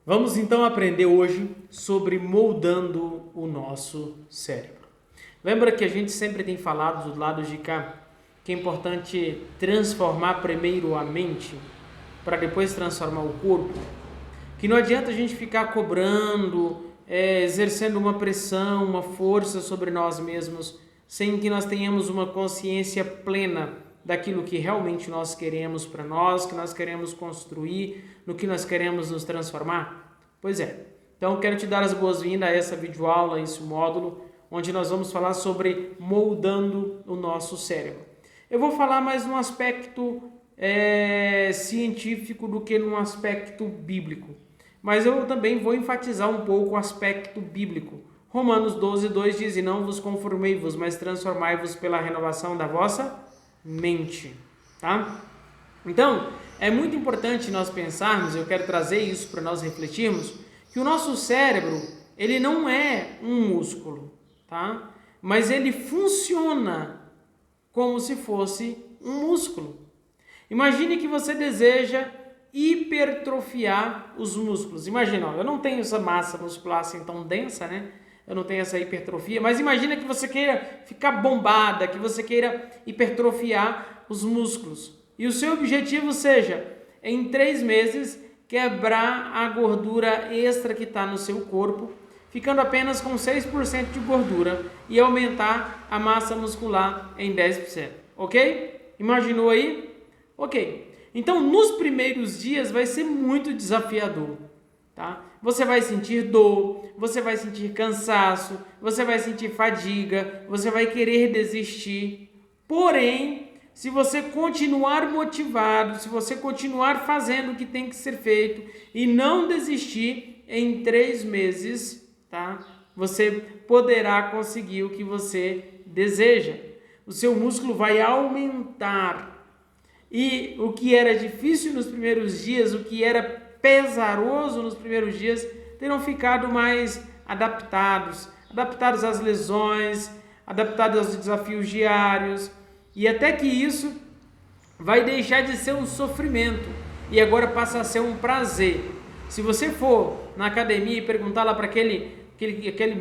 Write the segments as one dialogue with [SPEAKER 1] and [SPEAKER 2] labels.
[SPEAKER 1] Vamos então aprender hoje sobre moldando o nosso cérebro. Lembra que a gente sempre tem falado do lado de cá que é importante transformar primeiro a mente para depois transformar o corpo? Que não adianta a gente ficar cobrando, exercendo uma pressão, uma força sobre nós mesmos, sem que nós tenhamos uma consciência plena daquilo que realmente nós queremos para nós, que nós queremos construir, no que nós queremos nos transformar? Pois é. Então, quero te dar as boas-vindas a essa videoaula, a esse módulo, onde nós vamos falar sobre moldando o nosso cérebro. Eu vou falar mais num aspecto científico do que num aspecto bíblico. Mas eu também vou enfatizar um pouco o aspecto bíblico. Romanos 12:2 diz: "E não vos conformei-vos, mas transformai-vos pela renovação da vossa mente." Tá? Então, é muito importante nós pensarmos, eu quero trazer isso para nós refletirmos, que o nosso cérebro, ele não é um músculo, tá? Mas ele funciona como se fosse um músculo. Imagine que você deseja hipertrofiar os músculos. Imagina, eu não tenho essa massa muscular assim tão densa, né? Eu não tenho essa hipertrofia, mas imagina que você queira ficar bombada, que você queira hipertrofiar os músculos. E o seu objetivo seja, em 3 meses, quebrar a gordura extra que está no seu corpo, ficando apenas com 6% de gordura e aumentar a massa muscular em 10%. Ok? Imaginou aí? Ok. Então, nos primeiros dias vai ser muito desafiador, tá? Você vai sentir dor, você vai sentir cansaço, você vai sentir fadiga, você vai querer desistir. Porém, se você continuar motivado, se você continuar fazendo o que tem que ser feito e não desistir, em 3 meses, tá? Você poderá conseguir o que você deseja. O seu músculo vai aumentar. E o que era difícil nos primeiros dias, o que era pesaroso nos primeiros dias, terão ficado mais adaptados às lesões, adaptados aos desafios diários, e até que isso vai deixar de ser um sofrimento e agora passa a ser um prazer. Se você for na academia e perguntar lá para aquele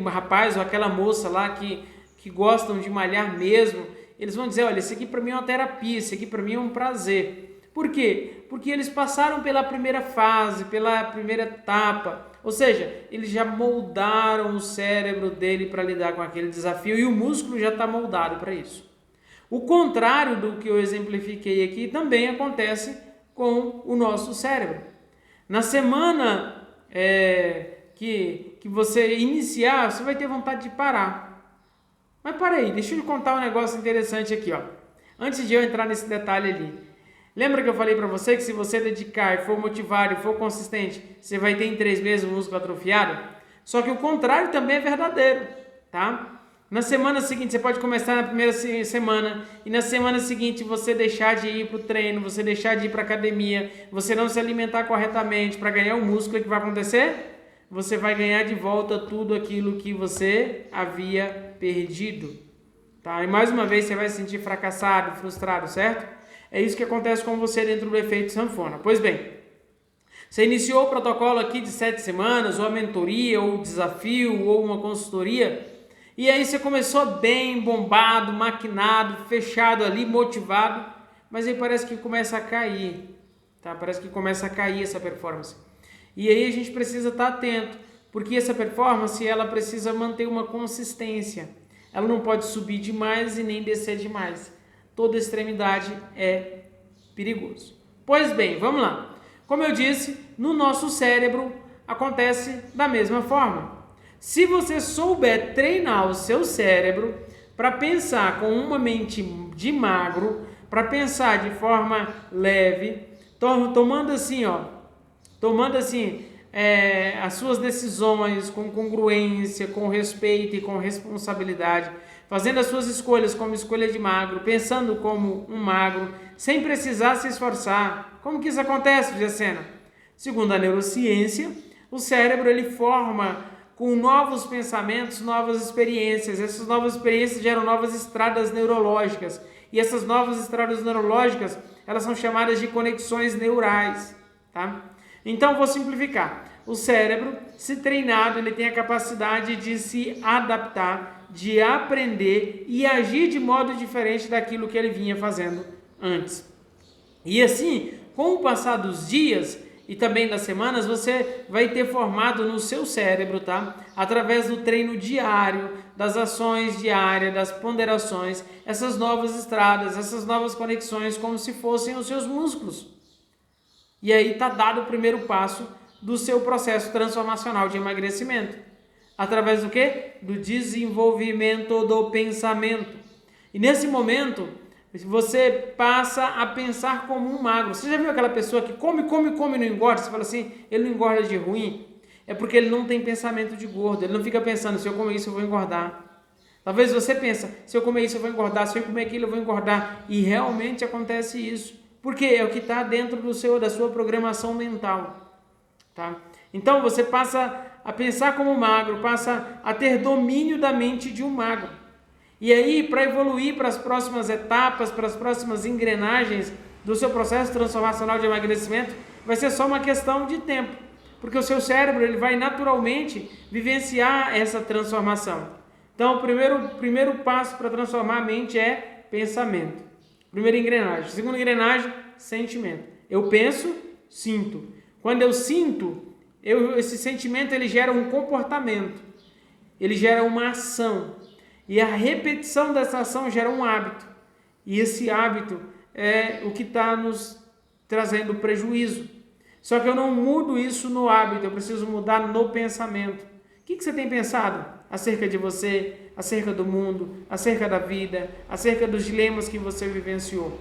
[SPEAKER 1] rapaz ou aquela moça lá que gostam de malhar mesmo, eles vão dizer: olha, isso aqui para mim é uma terapia, isso aqui para mim é um prazer. Por quê? Porque eles passaram pela primeira fase, pela primeira etapa. Ou seja, eles já moldaram o cérebro dele para lidar com aquele desafio e o músculo já está moldado para isso. O contrário do que eu exemplifiquei aqui também acontece com o nosso cérebro. Na semana que você iniciar, você vai ter vontade de parar. Mas para aí, deixa eu te contar um negócio interessante aqui, ó. Antes de eu entrar nesse detalhe ali. Lembra que eu falei para você que se você dedicar, for motivado e for consistente, você vai ter em 3 meses o músculo atrofiado? Só que o contrário também é verdadeiro, tá? Na semana seguinte, você pode começar na primeira semana e na semana seguinte você deixar de ir para o treino, você deixar de ir para a academia, você não se alimentar corretamente para ganhar o músculo, o que vai acontecer? Você vai ganhar de volta tudo aquilo que você havia perdido, tá? E mais uma vez você vai se sentir fracassado, frustrado, certo? É isso que acontece com você dentro do efeito sanfona. Pois bem, você iniciou o protocolo aqui de 7 semanas, ou a mentoria, ou o desafio, ou uma consultoria, e aí você começou bem, bombado, maquinado, fechado ali, motivado, mas aí parece que começa a cair, tá? Parece que começa a cair essa performance. E aí a gente precisa estar atento, porque essa performance ela precisa manter uma consistência. Ela não pode subir demais e nem descer demais. Toda extremidade é perigoso. Pois bem, vamos lá. Como eu disse, no nosso cérebro acontece da mesma forma. Se você souber treinar o seu cérebro para pensar com uma mente de magro, para pensar de forma leve, tomando assim, as suas decisões com congruência, com respeito e com responsabilidade, fazendo as suas escolhas como escolha de magro, pensando como um magro, sem precisar se esforçar. Como que isso acontece, Jacena? Segundo a neurociência, o cérebro ele forma com novos pensamentos, novas experiências. Essas novas experiências geram novas estradas neurológicas. E essas novas estradas neurológicas, elas são chamadas de conexões neurais, tá? Então, vou simplificar. O cérebro, se treinado, ele tem a capacidade de se adaptar, de aprender e agir de modo diferente daquilo que ele vinha fazendo antes. E assim, com o passar dos dias e também das semanas, você vai ter formado no seu cérebro, tá? Através do treino diário, das ações diárias, das ponderações, essas novas estradas, essas novas conexões, como se fossem os seus músculos. E aí está dado o primeiro passo do seu processo transformacional de emagrecimento. Através do quê? Do desenvolvimento do pensamento. E nesse momento, você passa a pensar como um magro. Você já viu aquela pessoa que come e não engorda? Você fala assim, ele não engorda de ruim? É porque ele não tem pensamento de gordo. Ele não fica pensando, se eu comer isso eu vou engordar. Talvez você pense, se eu comer isso eu vou engordar, se eu comer aquilo eu vou engordar. E realmente acontece isso. Porque é o que está dentro da sua programação mental. Tá? Então você passa a pensar como magro, passa a ter domínio da mente de um magro. E aí, para evoluir para as próximas etapas, para as próximas engrenagens do seu processo transformacional de emagrecimento, vai ser só uma questão de tempo, porque o seu cérebro ele vai naturalmente vivenciar essa transformação. Então, o primeiro passo para transformar a mente é pensamento. Primeira engrenagem. Segunda engrenagem, sentimento. Eu penso, sinto. Quando eu sinto, esse sentimento ele gera um comportamento, ele gera uma ação. E a repetição dessa ação gera um hábito. E esse hábito é o que está nos trazendo prejuízo. Só que eu não mudo isso no hábito, eu preciso mudar no pensamento. O que você tem pensado acerca de você, acerca do mundo, acerca da vida, acerca dos dilemas que você vivenciou?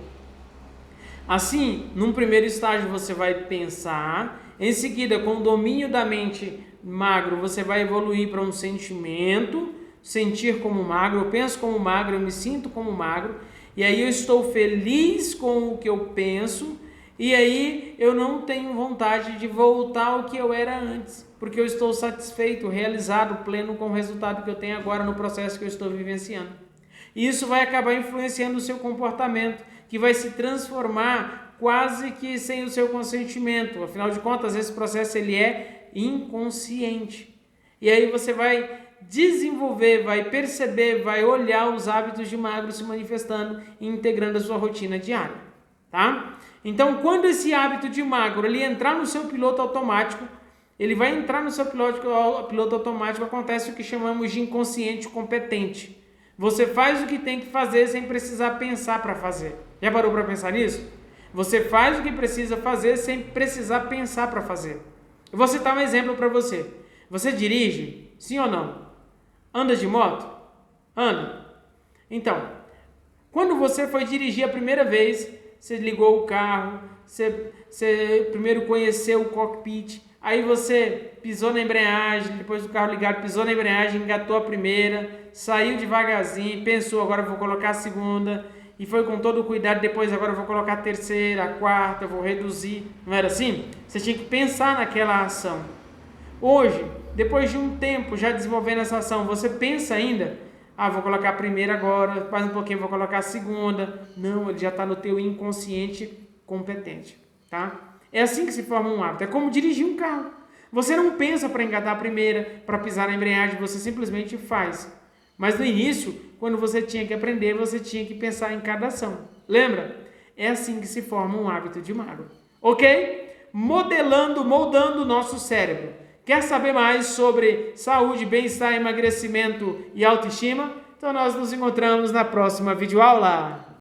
[SPEAKER 1] Assim, num primeiro estágio você vai pensar, em seguida, com o domínio da mente magro, você vai evoluir para um sentimento, sentir como magro, eu penso como magro, eu me sinto como magro, e aí eu estou feliz com o que eu penso, e aí eu não tenho vontade de voltar ao que eu era antes, porque eu estou satisfeito, realizado, pleno com o resultado que eu tenho agora no processo que eu estou vivenciando. E isso vai acabar influenciando o seu comportamento, que vai se transformar quase que sem o seu consentimento. Afinal de contas, esse processo ele é inconsciente. E aí você vai desenvolver, vai perceber, vai olhar os hábitos de magro se manifestando e integrando a sua rotina diária, tá? Então, quando esse hábito de magro ele entrar no seu piloto automático, ele vai entrar no seu piloto automático, acontece o que chamamos de inconsciente competente. Você faz o que tem que fazer sem precisar pensar para fazer. Já parou para pensar nisso? Você faz o que precisa fazer sem precisar pensar para fazer. Eu vou citar um exemplo para você. Você dirige? Sim ou não? Anda de moto? Anda. Então, quando você foi dirigir a primeira vez, você ligou o carro, você primeiro conheceu o cockpit, aí você pisou na embreagem, depois do carro ligado, pisou na embreagem, engatou a primeira, saiu devagarzinho, pensou, agora eu vou colocar a segunda, e foi com todo o cuidado, depois agora eu vou colocar a terceira, a quarta, eu vou reduzir. Não era assim? Você tinha que pensar naquela ação. Hoje, depois de um tempo já desenvolvendo essa ação, você pensa ainda, vou colocar a primeira agora, mais um pouquinho vou colocar a segunda. Não, ele já está no teu inconsciente competente, tá? É assim que se forma um hábito, é como dirigir um carro. Você não pensa para engatar a primeira, para pisar na embreagem, você simplesmente faz. Mas no início, quando você tinha que aprender, você tinha que pensar em cada ação. Lembra? É assim que se forma um hábito de magro. Ok? Moldando o nosso cérebro. Quer saber mais sobre saúde, bem-estar, emagrecimento e autoestima? Então nós nos encontramos na próxima videoaula.